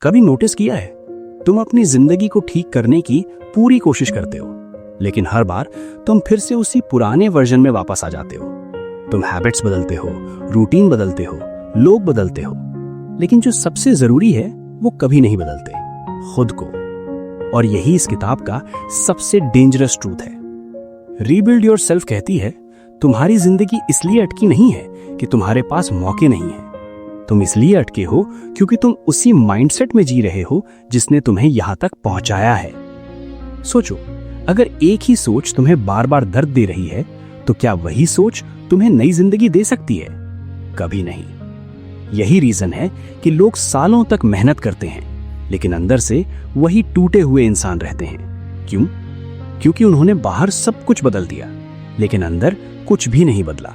कभी नोटिस किया है, तुम अपनी जिंदगी को ठीक करने की पूरी कोशिश करते हो, लेकिन हर बार तुम फिर से उसी पुराने वर्जन में वापस आ जाते हो। तुम हैबिट्स बदलते हो, रूटीन बदलते हो, लोग बदलते हो, लेकिन जो सबसे जरूरी है वो कभी नहीं बदलते, खुद को। और यही इस किताब का सबसे डेंजरस ट्रूथ है। रीबिल्ड योरसेल्फ कहती है, तुम्हारी जिंदगी इसलिए अटकी नहीं है कि तुम्हारे पास मौके नहीं है। तुम इसलिए अटके हो क्योंकि तुम उसी माइंडसेट में जी रहे हो जिसने तुम्हें यहां तक पहुंचाया है। सोचो, अगर एक ही सोच तुम्हें बार बार दर्द दे रही है, तो क्या वही सोच तुम्हें नई जिंदगी दे सकती है? कभी नहीं। यही रीजन है कि लोग सालों तक मेहनत करते हैं, लेकिन अंदर से वही टूटे हुए इंसान रहते हैं। क्यों? क्योंकि उन्होंने बाहर सब कुछ बदल दिया, लेकिन अंदर कुछ भी नहीं बदला।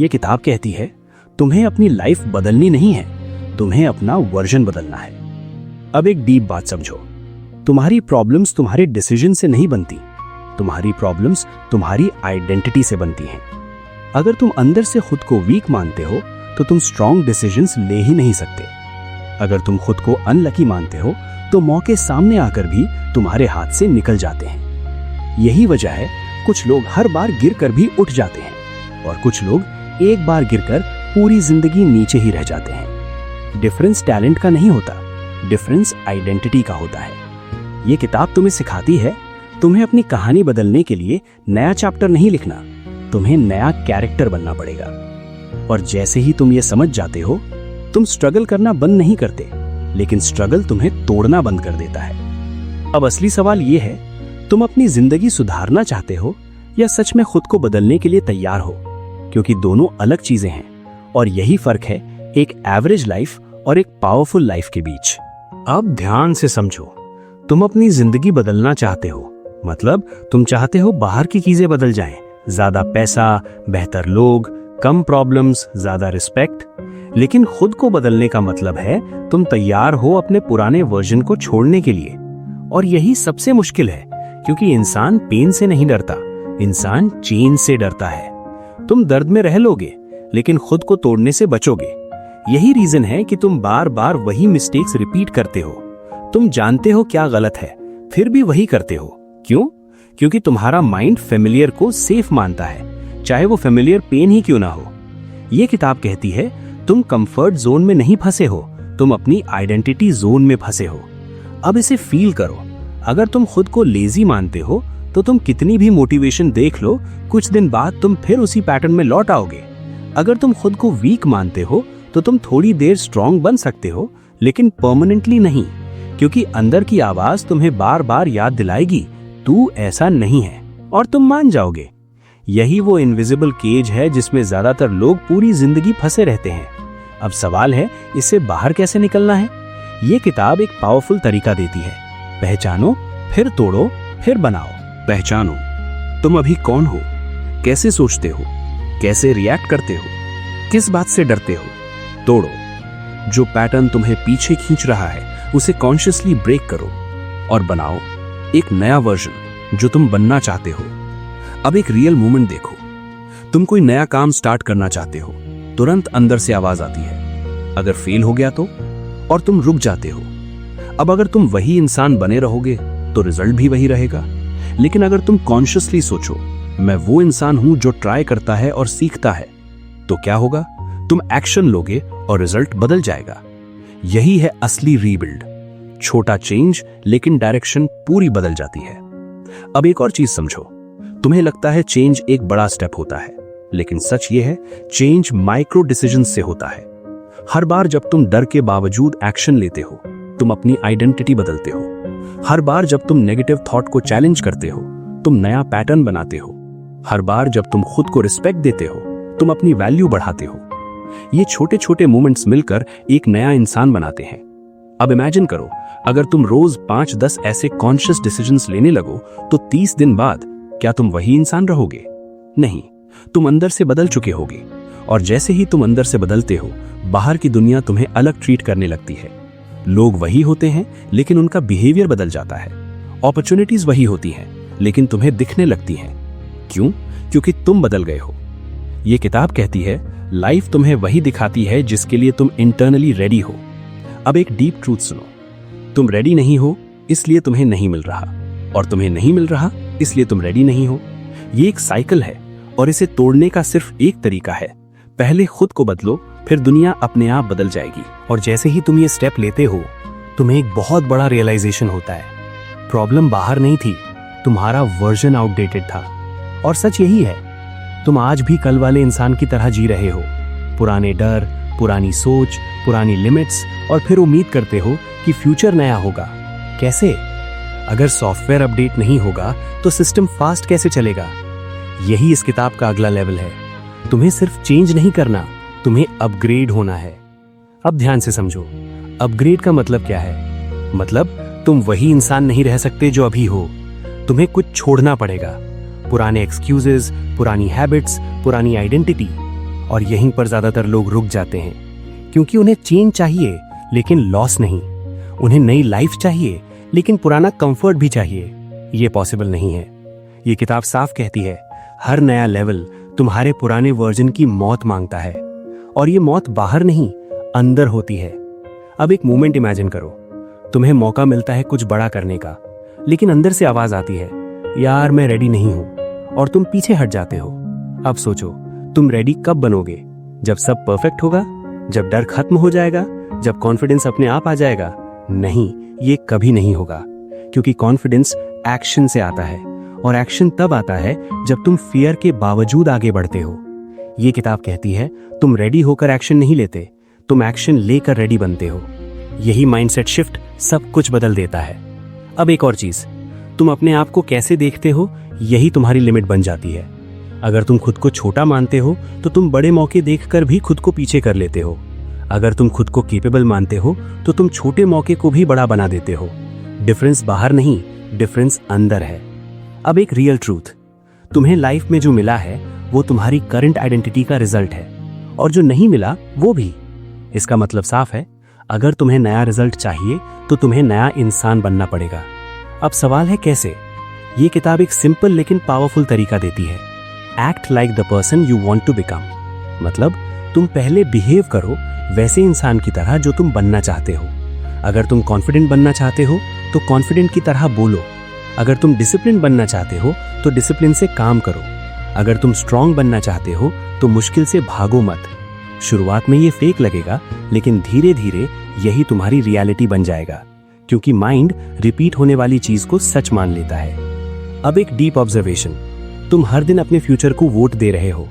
यह किताब कहती है, तुम्हें अपनी लाइफ बदलनी नहीं है, तुम्हें अपना वर्जन बदलना है। अब एक डीप बात समझो, तुम्हारी प्रॉब्लम्स तुम्हारे डिसीजन से नहीं बनती, तुम्हारी प्रॉब्लम्स तुम्हारी आइडेंटिटी से बनती हैं। अगर तुम अंदर से खुद को वीक मानते हो, तो तुम स्ट्रॉन्ग डिसीजंस ले ही नहीं सकते। अगर तुम खुद को अनलकी मानते हो, तो मौके सामने आकर भी तुम्हारे हाथ से निकल जाते हैं। यही वजह है कुछ लोग हर बार गिरकर भी उठ जाते हैं, और कुछ लोग एक बार गिरकर पूरी जिंदगी नीचे ही रह जाते हैं। डिफरेंस टैलेंट का नहीं होता, डिफरेंस आइडेंटिटी का होता है। ये किताब तुम्हें सिखाती है, तुम्हें अपनी कहानी बदलने के लिए नया चैप्टर नहीं लिखना, तुम्हें नया कैरेक्टर बनना पड़ेगा। और जैसे ही तुम ये समझ जाते हो, तुम स्ट्रगल करना बंद नहीं करते, लेकिन स्ट्रगल तुम्हें तोड़ना बंद कर देता है। अब असली सवाल ये है, तुम अपनी जिंदगी सुधारना चाहते हो या सच में खुद को बदलने के लिए तैयार हो? क्योंकि दोनों अलग चीजें हैं, और यही फर्क है एक एवरेज लाइफ और एक पावरफुल लाइफ के बीच। अब ध्यान से समझो, तुम अपनी जिंदगी बदलना चाहते हो, मतलब तुम चाहते हो बाहर की चीजें बदल जाएं, ज्यादा पैसा, बेहतर लोग, कम प्रॉब्लम्स, ज्यादा रिस्पेक्ट। लेकिन खुद को बदलने का मतलब है तुम तैयार हो अपने पुराने वर्जन को छोड़ने के लिए। और यही सबसे मुश्किल है, क्योंकि इंसान पेन से नहीं डरता, इंसान चेन से डरता है। तुम दर्द में रह लोगे, लेकिन खुद को तोड़ने से बचोगे। यही रीजन है कि तुम बार बार वही मिस्टेक्स रिपीट करते हो। तुम जानते हो क्या गलत है, फिर भी वही करते हो। क्यों? क्योंकि तुम्हारा माइंड फेमिलियर को सेफ मानता है, चाहे वो फेमिलियर पेन ही क्यों ना हो। ये किताब कहती है, तुम कंफर्ट जोन में नहीं फंसे हो, तुम अपनी आइडेंटिटी जोन में फंसे हो। अब इसे फील करो। अगर तुम खुद को लेजी मानते हो, तो तुम कितनी भी मोटिवेशन देख लो, कुछ दिन बाद तुम फिर उसी पैटर्न में लौट आओगे। अगर तुम खुद को वीक मानते हो, तो तुम थोड़ी देर स्ट्रांग बन सकते हो, लेकिन परमानेंटली नहीं, क्योंकि अंदर की आवाज तुम्हें बार बार याद दिलाएगी, तू ऐसा नहीं है, और तुम मान जाओगे। यही वो इनविजिबल केज है जिसमें ज्यादातर लोग पूरी जिंदगी फंसे रहते हैं। अब सवाल है, इससे बाहर कैसे निकलना है? ये किताब एक पावरफुल तरीका देती है। पहचानो, फिर तोड़ो, फिर बनाओ। पहचानो, तुम अभी कौन हो, कैसे सोचते हो, कैसे रिएक्ट करते हो, किस बात से डरते हो। तोड़ो, जो पैटर्न तुम्हें पीछे खींच रहा है उसे कॉन्शियसली ब्रेक करो, और बनाओ एक नया वर्जन जो तुम बनना चाहते हो। अब एक रियल मोमेंट देखो, तुम कोई नया काम स्टार्ट करना चाहते हो, तुरंत अंदर से आवाज आती है, अगर फेल हो गया तो, और तुम रुक जाते हो। अब अगर तुम वही इंसान बने रहोगे तो रिजल्ट भी वही रहेगा। लेकिन अगर तुम कॉन्शियसली सोचो, मैं वो इंसान हूं जो ट्राई करता है और सीखता है, तो क्या होगा? तुम एक्शन लोगे और रिजल्ट बदल जाएगा। यही है असली रीबिल्ड। छोटा चेंज, लेकिन डायरेक्शन पूरी बदल जाती है। अब एक और चीज समझो, तुम्हें लगता है चेंज एक बड़ा स्टेप होता है, लेकिन सच ये है, चेंज माइक्रो डिसीजन से होता है। हर बार जब तुम डर के बावजूद एक्शन लेते हो, तुम अपनी आइडेंटिटी बदलते हो। हर बार जब तुम नेगेटिव थॉट को चैलेंज करते हो, तुम नया पैटर्न बनाते हो। हर बार जब तुम खुद को रिस्पेक्ट देते हो, तुम अपनी वैल्यू बढ़ाते हो। ये छोटे छोटे मोमेंट्स मिलकर एक नया इंसान बनाते हैं। अब इमेजिन करो, अगर तुम रोज 5-10 ऐसे कॉन्शियस डिसीजंस लेने लगो, तो 30 दिन बाद क्या तुम वही इंसान रहोगे? नहीं, तुम अंदर से बदल चुके होगे। और जैसे ही तुम अंदर से बदलते हो, बाहर की दुनिया तुम्हें अलग ट्रीट करने लगती है। लोग वही होते हैं, लेकिन उनका बिहेवियर बदल जाता है। अपॉर्चुनिटीज वही होती हैं, लेकिन तुम्हें दिखने लगती हैं। क्यों? क्योंकि तुम बदल गए हो। ये किताब कहती है, लाइफ तुम्हें वही दिखाती है जिसके लिए तुम इंटरनली रेडी हो। अब एक डीप ट्रूथ सुनो, तुम रेडी नहीं हो इसलिए तुम्हें नहीं मिल रहा, और तुम्हें नहीं मिल रहा इसलिए तुम रेडी नहीं हो। ये एक साइकिल है और इसे तोड़ने का सिर्फ एक तरीका है, पहले खुद को बदलो, फिर दुनिया अपने आप बदल जाएगी। और जैसे ही तुम ये स्टेप लेते हो, तुम्हें एक बहुत बड़ा रियलाइजेशन होता है, प्रॉब्लम बाहर नहीं थी, तुम्हारा वर्जन आउटडेटेड था। और सच यही है, तुम आज भी कल वाले इंसान की तरह जी रहे हो, पुराने डर, पुरानी सोच, पुरानी लिमिट्स, और फिर उम्मीद करते हो कि फ्यूचर नया होगा। कैसे? अगर सॉफ्टवेयर अपडेट नहीं होगा तो सिस्टम फास्ट कैसे चलेगा? यही इस किताब का अगला लेवल है। तुम्हें सिर्फ चेंज नहीं करना, तुम्हें अपग्रेड होना है। अब ध्यान से समझो, अपग्रेड का मतलब क्या है? मतलब तुम वही इंसान नहीं रह सकते जो अभी हो, तुम्हें कुछ छोड़ना पड़ेगा, पुराने एक्सक्यूजेस, पुरानी हैबिट्स, पुरानी आइडेंटिटी। और यहीं पर ज्यादातर लोग रुक जाते हैं, क्योंकि उन्हें चेंज चाहिए लेकिन लॉस नहीं। उन्हें नई लाइफ चाहिए लेकिन पुराना कंफर्ट भी चाहिए। ये पॉसिबल नहीं है। ये किताब साफ कहती है, हर नया लेवल तुम्हारे पुराने वर्जन की मौत मांगता है, और ये मौत बाहर नहीं, अंदर होती है। अब एक मोमेंट इमेजिन करो, तुम्हें मौका मिलता है कुछ बड़ा करने का, लेकिन अंदर से आवाज आती है, यार मैं रेडी नहीं हूं, और तुम पीछे हट जाते हो। अब सोचो, तुम रेडी कब बनोगे? जब सब परफेक्ट होगा? जब डर खत्म हो जाएगा? जब कॉन्फिडेंस अपने आप आ जाएगा? नहीं, ये कभी नहीं होगा, क्योंकि कॉन्फिडेंस एक्शन से आता है, और एक्शन तब आता है जब तुम फियर के बावजूद आगे बढ़ते हो। ये किताब कहती है, तुम रेडी होकर एक्शन नहीं लेते, तुम एक्शन लेकर रेडी बनते हो। यही माइंडसेट शिफ्ट सब कुछ बदल देता है। अब एक और चीज, तुम अपने आप को कैसे देखते हो, यही तुम्हारी लिमिट बन जाती है। अगर तुम खुद को छोटा मानते हो तो तुम बड़े मौके देखकर भी खुद को पीछे कर लेते हो। अगर तुम खुद को केपेबल मानते हो तो तुम छोटे मौके को भी बड़ा बना देते हो। डिफरेंस बाहर नहीं, डिफरेंस अंदर है। अब एक रियल ट्रूथ, तुम्हें लाइफ में जो मिला है वो तुम्हारी करंट आइडेंटिटी का रिजल्ट है, और जो नहीं मिला वो भी। इसका मतलब साफ है, अगर तुम्हें नया रिजल्ट चाहिए तो तुम्हें नया इंसान बनना पड़ेगा। अब सवाल है कैसे? ये किताब एक सिंपल लेकिन पावरफुल तरीका देती है। Act like the person you want to become. मतलब तुम पहले बिहेव करो वैसे इंसान की तरह जो तुम बनना चाहते हो। अगर तुम कॉन्फिडेंट बनना चाहते हो तो कॉन्फिडेंट की तरह बोलो। अगर तुम डिसिप्लिन बनना चाहते हो तो डिसिप्लिन से काम करो। अगर तुम स्ट्रांग बनना चाहते हो तो मुश्किल से भागो मत। शुरुआत में ये फेक लगेगा, लेकिन धीरे धीरे यही तुम्हारी रियलिटी बन जाएगा, क्योंकि माइंड रिपीट होने वाली चीज को सच मान लेता है। अब एक डीप ऑब्जर्वेशन, तुम हर दिन अपने फ्यूचर को वोट दे रहे हो।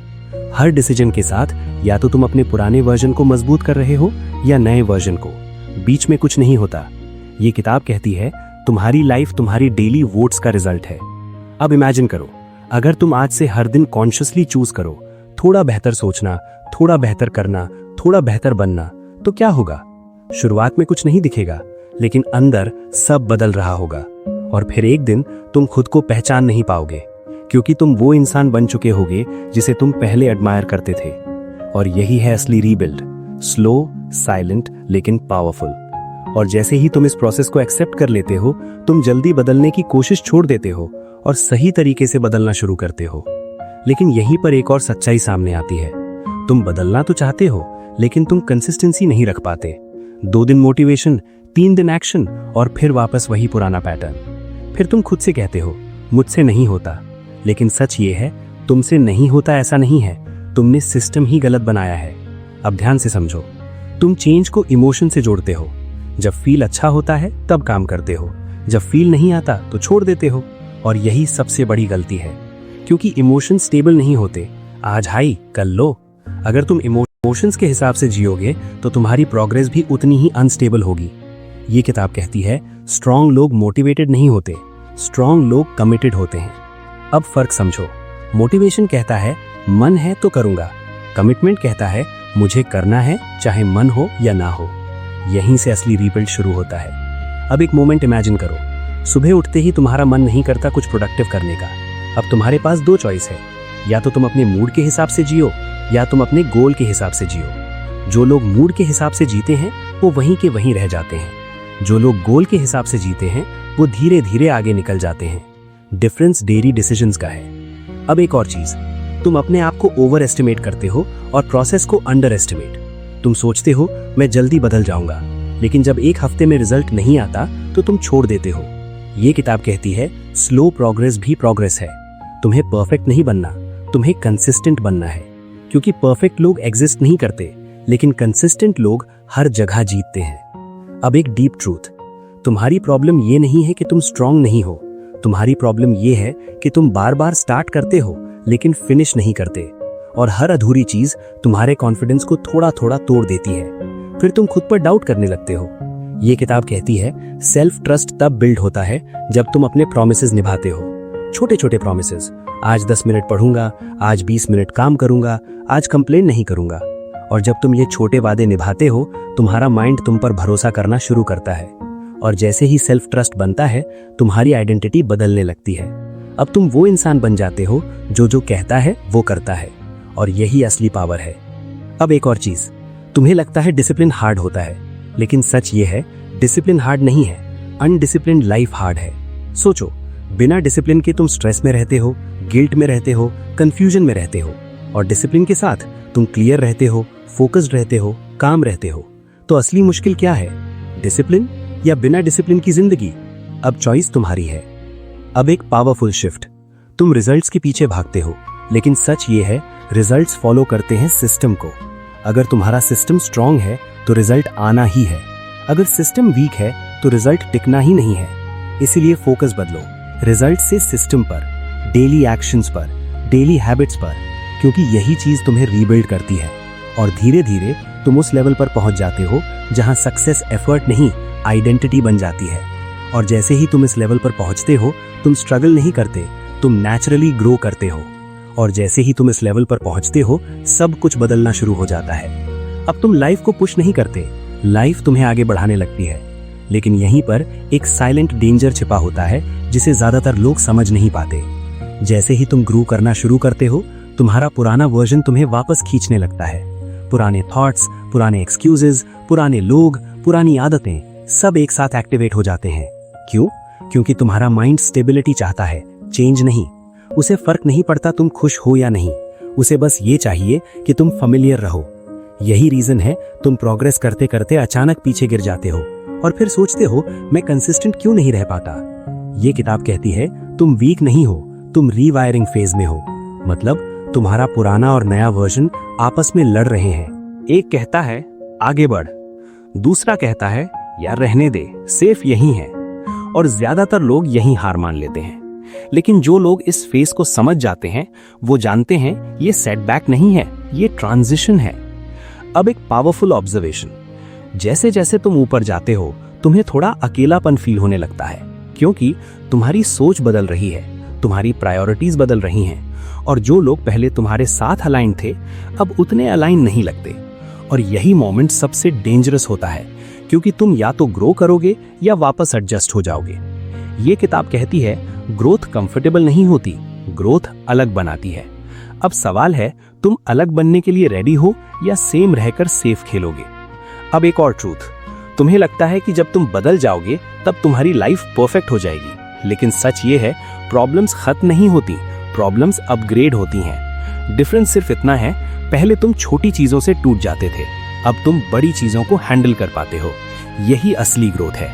हर डिसीजन के साथ या तो तुम अपने पुराने वर्जन को मजबूत कर रहे हो या नए वर्जन को। बीच में कुछ नहीं होता। ये किताब कहती है, तुम्हारी लाइफ तुम्हारी डेली वोट्स का रिजल्ट है। अब इमेजिन करो, अगर तुम आज से हर दिन कॉन्शियसली चूज करो, थोड़ा बेहतर सोचना, थोड़ा बेहतर करना, थोड़ा बेहतर बनना, तो क्या होगा? शुरुआत में कुछ नहीं दिखेगा, लेकिन अंदर सब बदल रहा होगा। और फिर एक दिन तुम खुद को पहचान नहीं पाओगे, क्योंकि तुम वो इंसान बन चुके होगे जिसे तुम पहले एडमायर करते थे। और यही है असली रीबिल्ड, स्लो, साइलेंट लेकिन पावरफुल। और जैसे ही तुम इस प्रोसेस को एक्सेप्ट कर लेते हो, तुम जल्दी बदलने की कोशिश छोड़ देते हो और सही तरीके से बदलना शुरू करते हो। लेकिन यहीं पर एक और सच्चाई सामने आती है, तुम बदलना तो चाहते हो, लेकिन तुम कंसिस्टेंसी नहीं रख पाते। 2 दिन मोटिवेशन, 3 दिन एक्शन, और फिर वापस वही पुराना पैटर्न। फिर तुम खुद से कहते हो, मुझसे नहीं होता। लेकिन सच ये है, तुमसे नहीं होता ऐसा नहीं है, तुमने सिस्टम ही गलत बनाया है। अब ध्यान से समझो, तुम चेंज को इमोशन से जोड़ते हो। जब फील अच्छा होता है तब काम करते हो, जब फील नहीं आता तो छोड़ देते हो। और यही सबसे बड़ी गलती है, क्योंकि इमोशन स्टेबल नहीं होते, आज हाई कल लो। अगर तुम इमोशंस के हिसाब से जियोगे तो तुम्हारी प्रोग्रेस भी उतनी ही अनस्टेबल होगी। ये किताब कहती है, स्ट्रांग लोग मोटिवेटेड नहीं होते, स्ट्रांग लोग कमिटेड होते हैं। अब फर्क समझो, मोटिवेशन कहता है मन है तो करूंगा, कमिटमेंट कहता है मुझे करना है चाहे मन हो या ना हो। यहीं से असली रीबिल्ड शुरू होता है। अब एक मोमेंट इमेजिन करो, सुबह उठते ही तुम्हारा मन नहीं करता कुछ प्रोडक्टिव करने का। अब तुम्हारे पास 2 चॉइस है, या तो तुम अपने मूड के हिसाब से जियो या तुम अपने गोल के हिसाब से जियो। जो लोग मूड के हिसाब से जीते हैं वो वहीं के वहीं रह जाते हैं। जो लोग गोल के हिसाब से जीते हैं वो धीरे धीरे आगे निकल जाते हैं। डिफरेंस डेली डिसीजंस का है। अब एक और चीज, तुम अपने आप को ओवर एस्टिमेट करते हो और प्रोसेस को अंडर एस्टिमेट। तुम सोचते हो मैं जल्दी बदल जाऊंगा, लेकिन जब एक हफ्ते में रिजल्ट नहीं आता तो तुम छोड़ देते हो। ये किताब कहती है स्लो प्रोग्रेस भी प्रोग्रेस है। तुम्हें परफेक्ट नहीं बनना, तुम्हें कंसिस्टेंट बनना है, क्योंकि परफेक्ट लोग एग्जिस्ट नहीं करते, लेकिन कंसिस्टेंट लोग हर जगह जीतते हैं। अब एक डीप ट्रूथ, तुम्हारी प्रॉब्लम ये नहीं है कि तुम स्ट्रांग नहीं हो, तुम्हारी प्रॉब्लम ये है कि तुम बार बार स्टार्ट करते हो लेकिन फिनिश नहीं करते, और हर अधूरी चीज तुम्हारे कॉन्फिडेंस को थोड़ा थोड़ा तोड़ देती है। फिर तुम खुद पर डाउट करने लगते हो। ये किताब कहती है सेल्फ ट्रस्ट तब बिल्ड होता है जब तुम अपने प्रॉमिसेस निभाते हो। छोटे छोटे प्रॉमिसेस, आज 10 मिनट पढ़ूंगा, आज 20 मिनट काम करूंगा, आज कंप्लेन नहीं करूंगा। और जब तुम ये छोटे वादे निभाते हो, तुम्हारा माइंड तुम पर भरोसा करना शुरू करता है, और जैसे ही सेल्फ ट्रस्ट बनता है, तुम्हारी आइडेंटिटी बदलने लगती है। अब तुम वो इंसान बन जाते हो जो कहता है वो करता है, और यही असली पावर है। अब एक और चीज, तुम्हें लगता है डिसिप्लिन हार्ड होता है, लेकिन सच ये है डिसिप्लिन हार्ड नहीं है, अनडिसिप्लिन लाइफ हार्ड है। सोचो, बिना डिसिप्लिन के तुम स्ट्रेस में रहते हो, गिल्ट में रहते हो, कंफ्यूजन में रहते हो, और डिसिप्लिन के साथ तुम क्लियर रहते हो, फोकस्ड रहते हो, काम रहते हो। तो असली मुश्किल क्या है, डिसिप्लिन या बिना डिसिप्लिन की जिंदगी? अब चॉइस तुम्हारी है। अब एक पावरफुल शिफ्ट, तुम रिजल्ट्स के पीछे भागते हो, लेकिन सच ये है रिजल्ट्स फॉलो करते हैं सिस्टम को। अगर तुम्हारा सिस्टम स्ट्रांग है तो रिजल्ट आना ही है, अगर सिस्टम वीक है तो रिजल्ट टिकना ही नहीं है। इसीलिए फोकस बदलो, रिजल्ट से सिस्टम पर, डेली एक्शंस पर, डेली हैबिट्स पर, क्योंकि यही चीज तुम्हें रीबिल्ड करती है। और धीरे धीरे तुम उस लेवल पर पहुंच जाते हो जहां सक्सेस एफर्ट नहीं, आइडेंटिटी बन जाती है। और जैसे ही तुम इस लेवल पर पहुंचते हो, तुम स्ट्रगल नहीं करते, तुम नेचुरली ग्रो करते हो। और जैसे ही तुम इस लेवल पर पहुंचते हो, सब कुछ बदलना शुरू हो जाता है। अब तुम लाइफ को पुश नहीं करते, लाइफ तुम्हें आगे बढ़ाने लगती है। लेकिन यहीं पर एक साइलेंट डेंजर छिपा होता है जिसे ज्यादातर लोग समझ नहीं पाते। जैसे ही तुम ग्रो करना शुरू करते हो, तुम्हारा पुराना वर्जन तुम्हें वापस खींचने लगता है। पुराने थॉट्स, पुराने एक्सक्यूजेस, पुराने लोग, पुरानी आदतें, सब एक साथ एक्टिवेट हो जाते हैं। क्यों? क्योंकि तुम्हारा माइंड स्टेबिलिटी चाहता है, चेंज नहीं। उसे फर्क नहीं पड़ता तुम खुश हो या नहीं, उसे बस ये चाहिए कि तुम फेमिलियर रहो। यही रीजन है तुम प्रोग्रेस करते करते अचानक पीछे गिर जाते हो और फिर सोचते हो मैं कंसिस्टेंट क्यों नहीं रह पाता। ये किताब कहती है तुम वीक नहीं हो, तुम रीवायरिंग फेज में हो। मतलब तुम्हारा पुराना और नया वर्जन आपस में लड़ रहे हैं। एक कहता है आगे बढ़, दूसरा कहता है यार रहने दे, सेफ यही है। और ज्यादातर लोग यहीं हार मान लेते हैं। लेकिन जो लोग इस फेज को समझ जाते हैं, वो जानते हैं ये सेटबैक नहीं है, ये ट्रांजिशन है। अब एक पावरफुल ऑब्जर्वेशन, जैसे जैसे तुम ऊपर जाते हो, तुम्हें थोड़ा अकेलापन फील होने लगता है, क्योंकि तुम्हारी सोच बदल रही है, तुम्हारी प्रायोरिटीज बदल रही हैं, और जो लोग पहले तुम्हारे साथ अलाइन थे, अब उतने अलाइन नहीं लगते। और यही मोमेंट सबसे डेंजरस होता है, क्योंकि तुम या तो ग्रो करोगे या वापस एडजस्ट हो जाओगे। ये किताब कहती है ग्रोथ कंफर्टेबल नहीं होती, ग्रोथ अलग बनाती है। अब सवाल है तुम अलग बनने के लिए रेडी हो या सेम रहकर सेफ खेलोगे। अब एक और ट्रूथ, तुम्हें लगता है कि जब तुम बदल जाओगे तब तुम्हारी लाइफ परफेक्ट हो जाएगी, लेकिन सच ये है प्रॉब्लम्स खत्म नहीं होती, प्रॉब्लम्स अपग्रेड होती हैं। डिफरेंस सिर्फ इतना है, पहले तुम छोटी चीजों से टूट जाते थे, अब तुम बड़ी चीजों को हैंडल कर पाते हो। यही असली ग्रोथ है।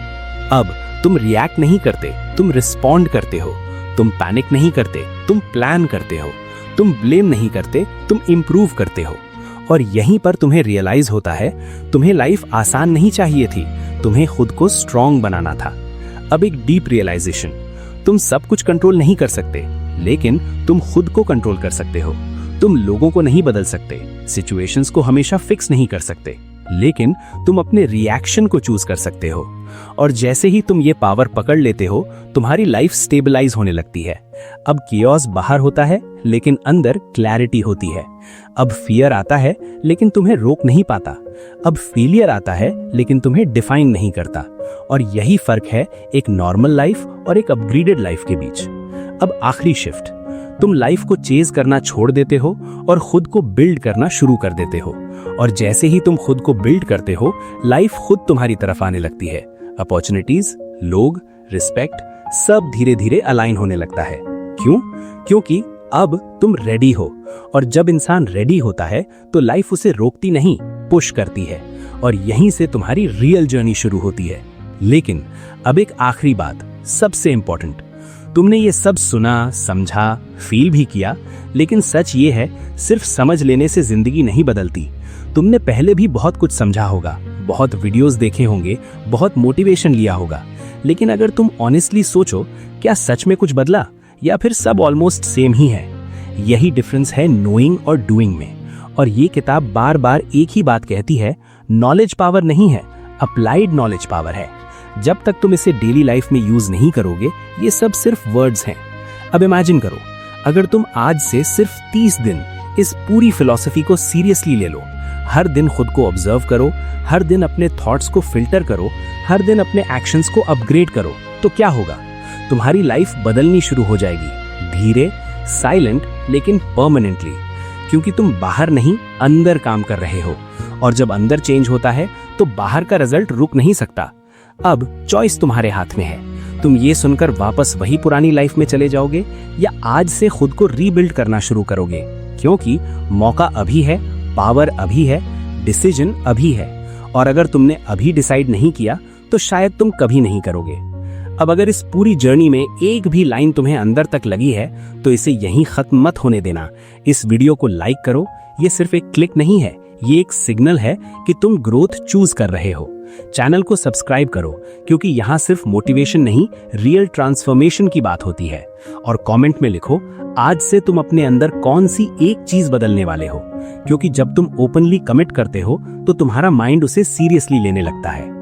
अब तुम रिएक्ट नहीं करते, तुम रिस्पॉन्ड करते हो। तुम पैनिक नहीं करते, तुम प्लान करते हो। तुम ब्लेम नहीं करते, तुम इंप्रूव करते हो। और यहीं पर तुम्हें रियलाइज होता है तुम्हें लाइफ आसान नहीं चाहिए थी, तुम्हें खुद को स्ट्रांग बनाना था। अब एक डीप रियलाइजेशन, तुम सब कुछ कंट्रोल नहीं कर सकते, लेकिन तुम खुद को कंट्रोल कर सकते हो। तुम लोगों को नहीं बदल सकते, सिचुएशंस को हमेशा फिक्स नहीं कर सकते, लेकिन तुम अपने रिएक्शन को चूज कर सकते हो। और जैसे ही तुम ये पावर पकड़ लेते हो, तुम्हारी लाइफ स्टेबलाइज होने लगती है। अब कियोस बाहर होता है, लेकिन अंदर क्लैरिटी होती है। अब फियर आता है, लेकिन तुम्हें रोक नहीं पाता। अब फेलियर आता है, लेकिन तुम्हें डिफाइन नहीं करता। और यही फर्क है एक नॉर्मल लाइफ और एक अपग्रेडेड लाइफ के बीच। अब आखिरी शिफ्ट, तुम लाइफ को चेज करना छोड़ देते हो और खुद को बिल्ड करना शुरू कर देते हो। और जैसे ही तुम खुद को बिल्ड करते हो, लाइफ खुद तुम्हारी तरफ आने लगती है। अपॉर्चुनिटीज, लोग, रिस्पेक्ट, सब धीरे धीरे अलाइन होने लगता है। क्यों? क्योंकि अब तुम रेडी हो। और जब इंसान रेडी होता है तो लाइफ उसे रोकती नहीं, पुश करती है। और यहीं से तुम्हारी रियल जर्नी शुरू होती है। लेकिन अब एक आखिरी बात, सबसे इंपॉर्टेंट। तुमने ये सब सुना, समझा, फील भी किया, लेकिन सच ये है, सिर्फ समझ लेने से जिंदगी नहीं बदलती। तुमने पहले भी बहुत कुछ समझा होगा, बहुत वीडियोस देखे होंगे, बहुत मोटिवेशन लिया होगा, लेकिन अगर तुम ऑनेस्टली सोचो, क्या सच में कुछ बदला या फिर सब ऑलमोस्ट सेम ही है? यही डिफरेंस है नोइंग और डूइंग में। और ये किताब बार बार एक ही बात कहती है, नॉलेज पावर नहीं है, अप्लाइड नॉलेज पावर है। जब तक तुम इसे डेली लाइफ में यूज नहीं करोगे, ये सब सिर्फ वर्ड्स हैं। अब इमेजिन करो, अगर तुम आज से सिर्फ 30 दिन इस पूरी फिलॉसफी को सीरियसली ले लो, हर दिन खुद को ऑब्जर्व करो, हर दिन अपने थॉट्स को फिल्टर करो, हर दिन अपने एक्शंस को अपग्रेड करो, तो क्या होगा? तुम्हारी लाइफ बदलनी शुरू हो जाएगी, धीरे, साइलेंट, लेकिन परमानेंटली। क्योंकि तुम बाहर नहीं, अंदर काम कर रहे हो, और जब अंदर चेंज होता है तो बाहर का रिजल्ट रुक नहीं सकता। अब चॉइस तुम्हारे हाथ में है। तुम ये सुनकर वापस वही पुरानी लाइफ में चले जाओगे या आज से खुद को रीबिल्ड करना शुरू करोगे? क्योंकि मौका अभी है, पावर अभी है, डिसीजन अभी है। और अगर तुमने अभी डिसाइड नहीं किया तो शायद तुम कभी नहीं करोगे। अब अगर इस पूरी जर्नी में एक भी लाइन तुम्हें अंदर तक लगी है तो इसे यहीं खत्म मत होने देना। इस वीडियो को लाइक करो। ये सिर्फ एक क्लिक नहीं है, ये एक सिग्नल है कि तुम ग्रोथ चूज कर रहे हो। चैनल को सब्सक्राइब करो, क्योंकि यहाँ सिर्फ मोटिवेशन नहीं, रियल ट्रांसफॉर्मेशन की बात होती है। और कमेंट में लिखो, आज से तुम अपने अंदर कौन सी एक चीज बदलने वाले हो, क्योंकि जब तुम ओपनली कमिट करते हो तो तुम्हारा माइंड उसे सीरियसली लेने लगता है।